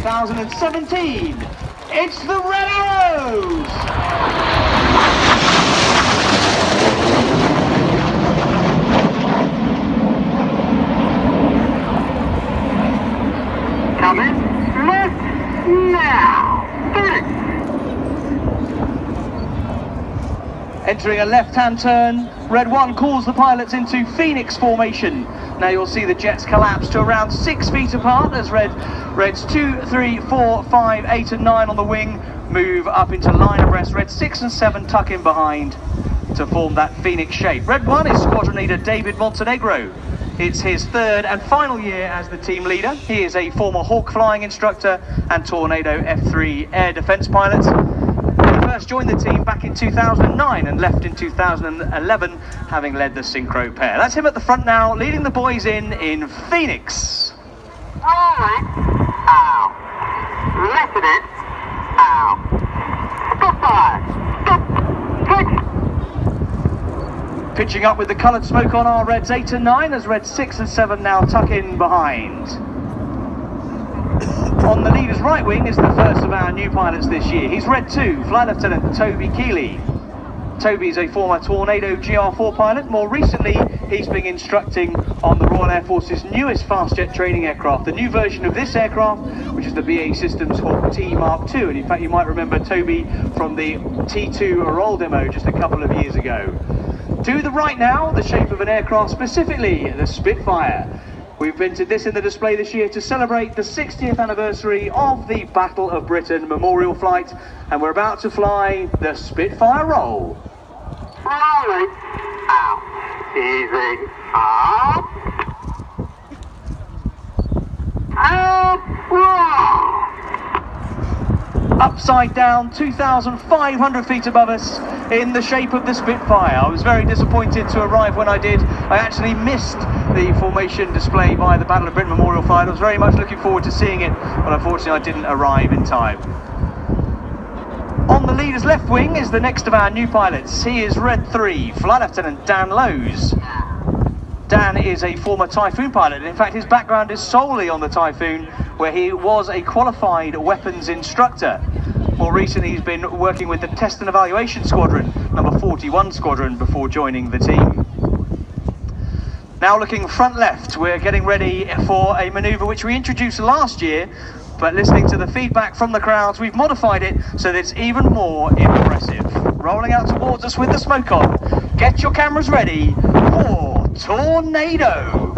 2017. It's the Red Arrows! Coming left now. Entering a left-hand turn, Red 1 calls the pilots into Phoenix formation. Now you'll see the jets collapse to around 6 feet apart as Reds 2, 3, 4, 5, 8 and 9 on the wing move up into line abreast. Reds 6 and 7 tuck in behind to form that Phoenix shape. Red 1 is squadron leader David Montenegro. It's his third and final year as the team leader. He is a former Hawk flying instructor and Tornado F3 air defense pilot. He first joined the team back in 2009 and left in 2011, having led the synchro pair. That's him at the front now, leading the boys in Phoenix. Alright. Ow. Left of it. Ow. Stop fire. Stop. Switch. Pitching up with the coloured smoke on are Reds 8 and 9 as Reds 6 and 7 now tuck in behind. On the leader's right wing is the first of our new pilots this year. He's Red 2, Flight Lieutenant Toby Keeley. Toby's a former Tornado GR4 pilot. More recently, he's been instructing on the Royal Air Force's newest fast jet training aircraft, the new version of this aircraft, which is the BAE Systems Hawk T Mark II. And in fact, you might remember Toby from the T2 roll demo just a couple of years ago. To the right now, the shape of an aircraft, specifically the Spitfire. We've printed this in the display this year to celebrate the 60th anniversary of the Battle of Britain memorial flight, and we're about to fly the Spitfire roll. Rolling. Ow. Easy. Up. And roll. Upside down, 2,500 feet above us in the shape of the Spitfire. I was very disappointed to arrive when I did. I actually missed the formation display by the Battle of Britain Memorial Flight. I was very much looking forward to seeing it, but unfortunately I didn't arrive in time. On the leader's left wing is the next of our new pilots. He is Red 3, Flight Lieutenant Dan Lowes. Dan is a former Typhoon pilot, and in fact his background is solely on the Typhoon, where he was a qualified weapons instructor. More recently he's been working with the Test and Evaluation Squadron, number 41 Squadron, before joining the team. Now looking front left, we're getting ready for a manoeuvre which we introduced last year, but listening to the feedback from the crowds, we've modified it so that it's even more impressive. Rolling out towards us with the smoke on. Get your cameras ready for Tornado.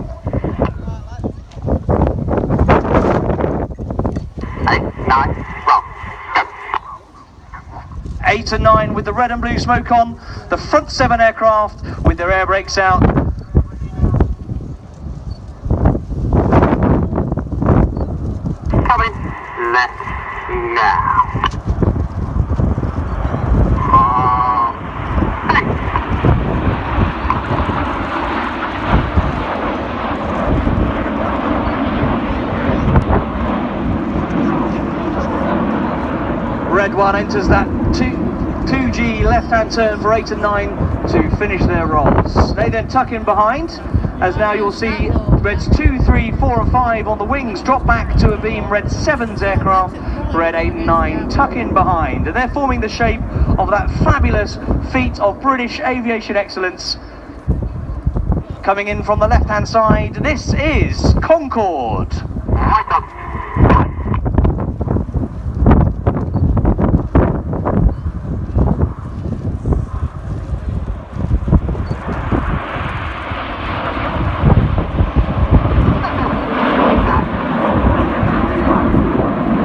8, 9, roll. Go. 8 and 9 with the red and blue smoke on. The front 7 aircraft with their air brakes out. Coming left now. Red 1 enters that 2G left-hand turn for 8 and 9 to finish their rolls. They then tuck in behind, as now you'll see Reds 2, 3, 4 and 5 on the wings drop back to a beam Red 7's aircraft. Red 8 and 9 tuck in behind, and they're forming the shape of that fabulous feat of British aviation excellence. Coming in from the left-hand side, this is Concorde. Right up.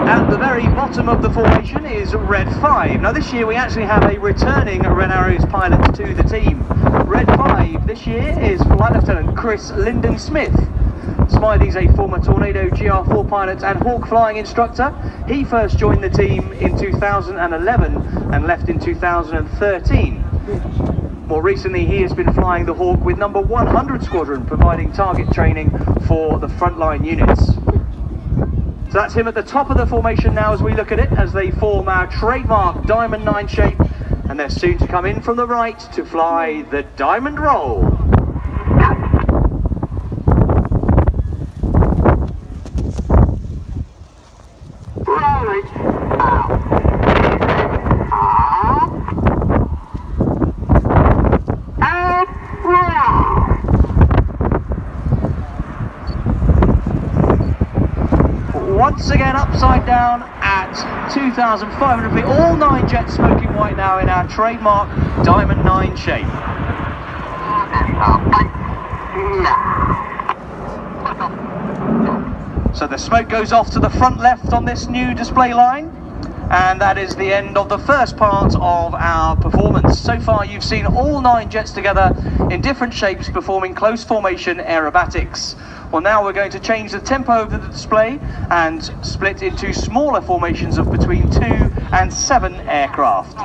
At the very bottom of the formation is Red 5. Now this year we actually have a returning Red Arrows pilot to the team. Red 5 this year is Flight Lieutenant Chris Lyndon Smith. Smythe's a former Tornado GR4 pilot and Hawk flying instructor. He first joined the team in 2011 and left in 2013. More recently he has been flying the Hawk with number 100 Squadron, providing target training for the frontline units. So that's him at the top of the formation now as we look at it, as they form our trademark Diamond 9 shape, and they're soon to come in from the right to fly the Diamond Roll. Rolling. Out. And wow. Once again upside down at 2,500 feet. All 9 jets smoking white now in our trademark Diamond 9 shape. So the smoke goes off to the front left on this new display line, and that is the end of the first part of our performance. So far you've seen all 9 jets together in different shapes performing close formation aerobatics. Well, now we're going to change the tempo of the display and split into smaller formations of between 2 and 7 aircraft.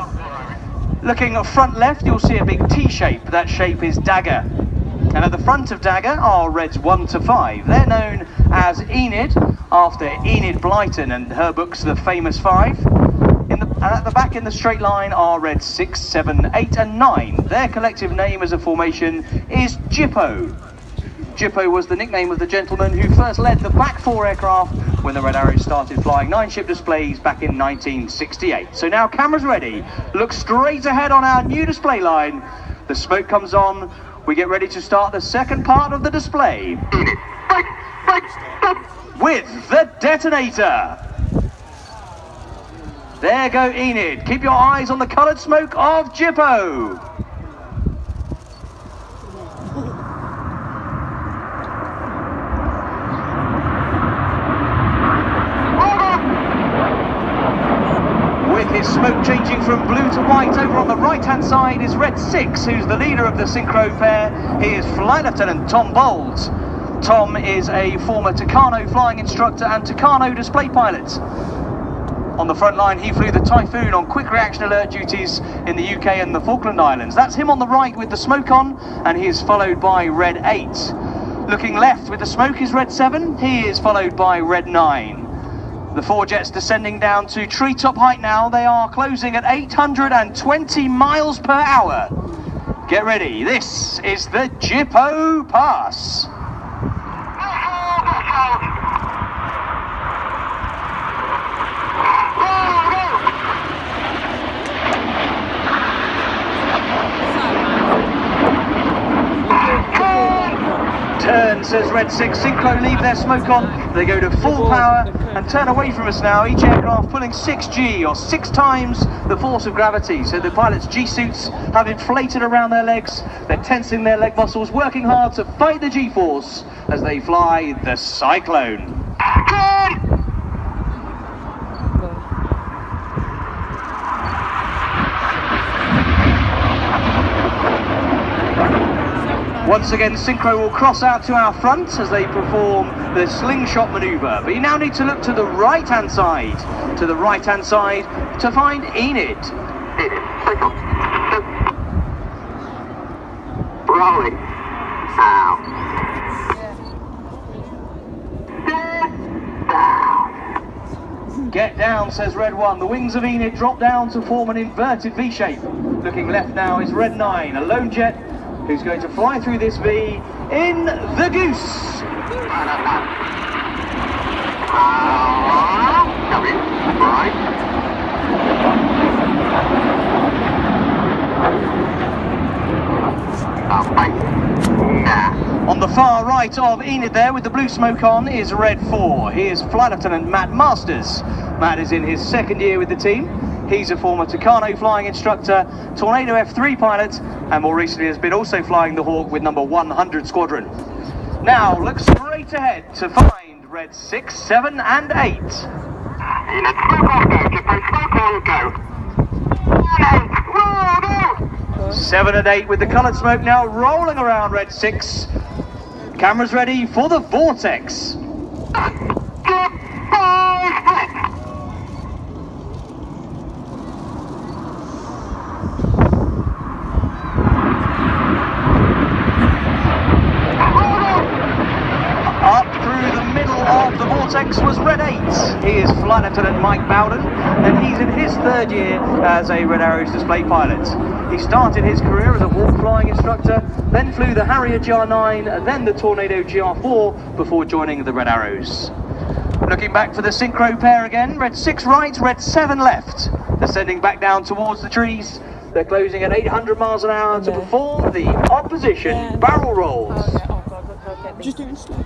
Looking at front left, you'll see a big T shape. That shape is Dagger. And at the front of Dagger are reds 1 to 5. They're known as Enid, after Enid Blyton and her books The Famous Five. And at the back in the straight line are reds 6, 7, 8 and 9. Their collective name as a formation is Jippo. Jippo was the nickname of the gentleman who first led the back 4 aircraft when the Red Arrows started flying 9-ship displays back in 1968. So now cameras ready, look straight ahead on our new display line. The smoke comes on, we get ready to start the second part of the display with the detonator. There go Enid, keep your eyes on the coloured smoke of Jippo. With his smoke changing from blue to white, over on the right hand side is Red 6, who's the leader of the synchro pair. He is Flight Lieutenant Tom Bowles. Tom is a former Tucano flying instructor and Tucano display pilot. On the front line he flew the Typhoon on quick reaction alert duties in the UK and the Falkland Islands. That's him on the right with the smoke on, and he is followed by Red 8. Looking left with the smoke is Red 7, he is followed by Red 9. The 4 jets descending down to treetop height now. They are closing at 820 miles per hour. Get ready, this is the Jippo Pass. Turn, says Red 6. Synchro leave their smoke on. They go to full power and turn away from us now. Each aircraft pulling 6G, or 6 times the force of gravity. So the pilots' G-suits have inflated around their legs. They're tensing their leg muscles, working hard to fight the G-force as they fly the Cyclone. Once again, synchro will cross out to our front as they perform the slingshot maneuver. But you now need to look to the right-hand side. To the right-hand side to find Enid. Rolling. Out. Get down, says Red 1. The wings of Enid drop down to form an inverted V shape. Looking left now is Red 9, a lone jet who's going to fly through this V in the Goose. On the far right of Enid there with the blue smoke on is Red 4. He is Flight Lieutenant Matt Masters. Matt is in his 2nd year with the team. He's a former Tucano flying instructor, Tornado F3 pilot, and more recently has been also flying the Hawk with number 100 Squadron. Now look straight ahead to find Red 6, 7 and 8. Enid, smoke on, go. Jippo, smoke on, go. 7 and 8 with the coloured smoke now rolling around Red 6. Cameras ready for the Vortex. Of the Vortex was Red 8. He is Flight Lieutenant Mike Bowden, and he's in his 3rd year as a Red Arrows display pilot. He started his career as a Hawk flying instructor, then flew the Harrier GR9, then the Tornado GR4 before joining the Red Arrows. Looking back for the synchro pair again, red 6 right, red 7 left. Descending back down towards the trees. They're closing at 800 miles an hour to perform the opposition barrel rolls. Okay. Oh God, look, get me. Just doing slow.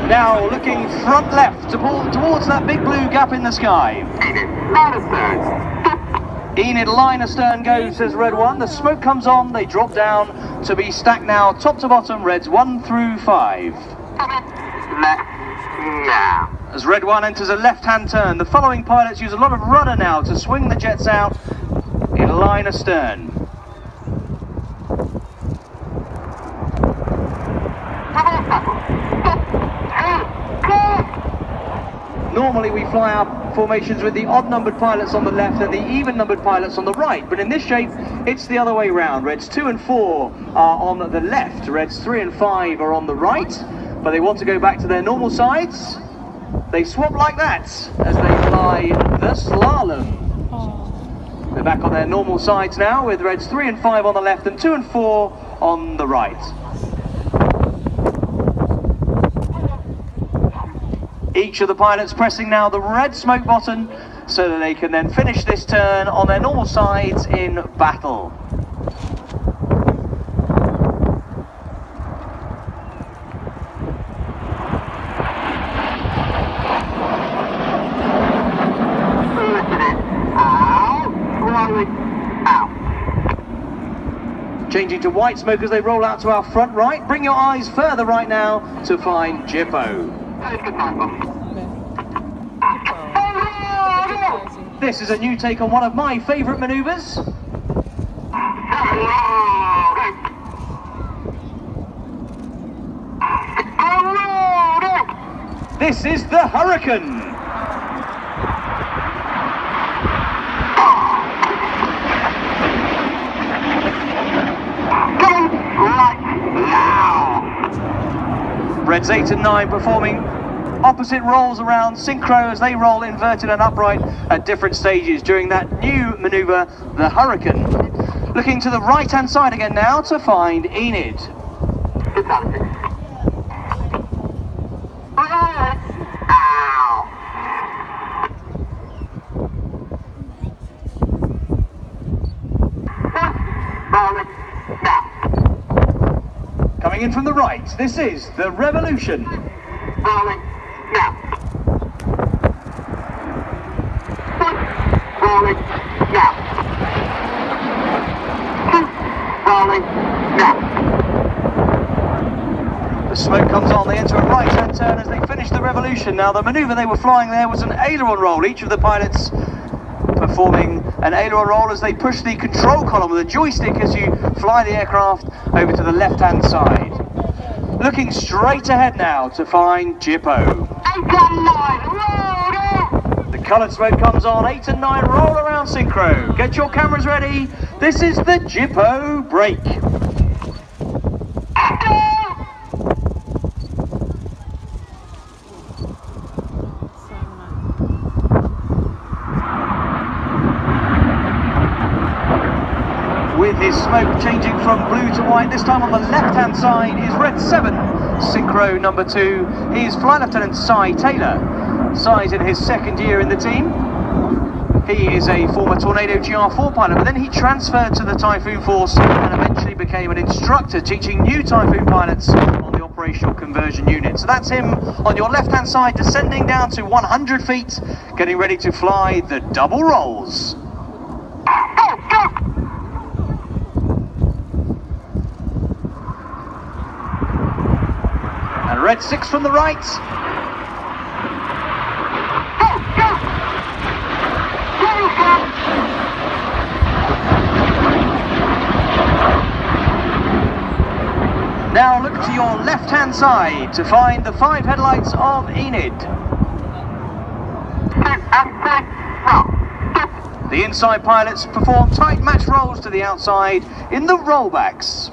Now looking front left to pull towards that big blue gap in the sky. Enid line astern goes, says red 1. The smoke comes on, they drop down to be stacked now top to bottom, reds 1 through 5. As red 1 enters a left-hand turn, the following pilots use a lot of rudder now to swing the jets out in line astern. Normally we fly our formations with the odd-numbered pilots on the left and the even-numbered pilots on the right, but in this shape it's the other way round. Reds 2 and 4 are on the left, reds 3 and 5 are on the right, but they want to go back to their normal sides. They swap like that as they fly the slalom. They're back on their normal sides now with reds 3 and 5 on the left and 2 and 4 on the right. Each of the pilots pressing now the red smoke button so that they can then finish this turn on their normal sides in battle. Changing to white smoke as they roll out to our front right. Bring your eyes further right now to find Jippo. This is a new take on one of my favourite manoeuvres. This is the Hurricane. Reds 8 and 9 performing opposite rolls around synchro as they roll inverted and upright at different stages during that new manoeuvre, the Hurricane. Looking to the right hand side again now to find Enid. Coming in from the right, this is the Revolution. Rolling now. Rolling now. Rolling now. The smoke comes on, they enter a right-hand turn as they finish the Revolution. Now the manoeuvre they were flying there was an aileron roll. Each of the pilots performing an aileron roll as they push the control column with a joystick as you fly the aircraft over to the left-hand side. Looking straight ahead now to find Jippo. 8 and 9, The coloured smoke comes on, 8 and 9 roll around synchro. Get your cameras ready. This is the Jippo break. With his smoke changing from blue to white, this time on the left-hand side is red 7, synchro number 2. He's Flight Lieutenant Cy Taylor. Cy's in his second year in the team. He is a former Tornado GR4 pilot, but then he transferred to the Typhoon Force and eventually became an instructor teaching new Typhoon pilots on the operational conversion unit. So that's him on your left-hand side, descending down to 100 feet, getting ready to fly the double rolls. And red 6 from the right. Now look to your left-hand side to find the 5 headlights of Enid. The inside pilots perform tight match rolls to the outside in the rollbacks.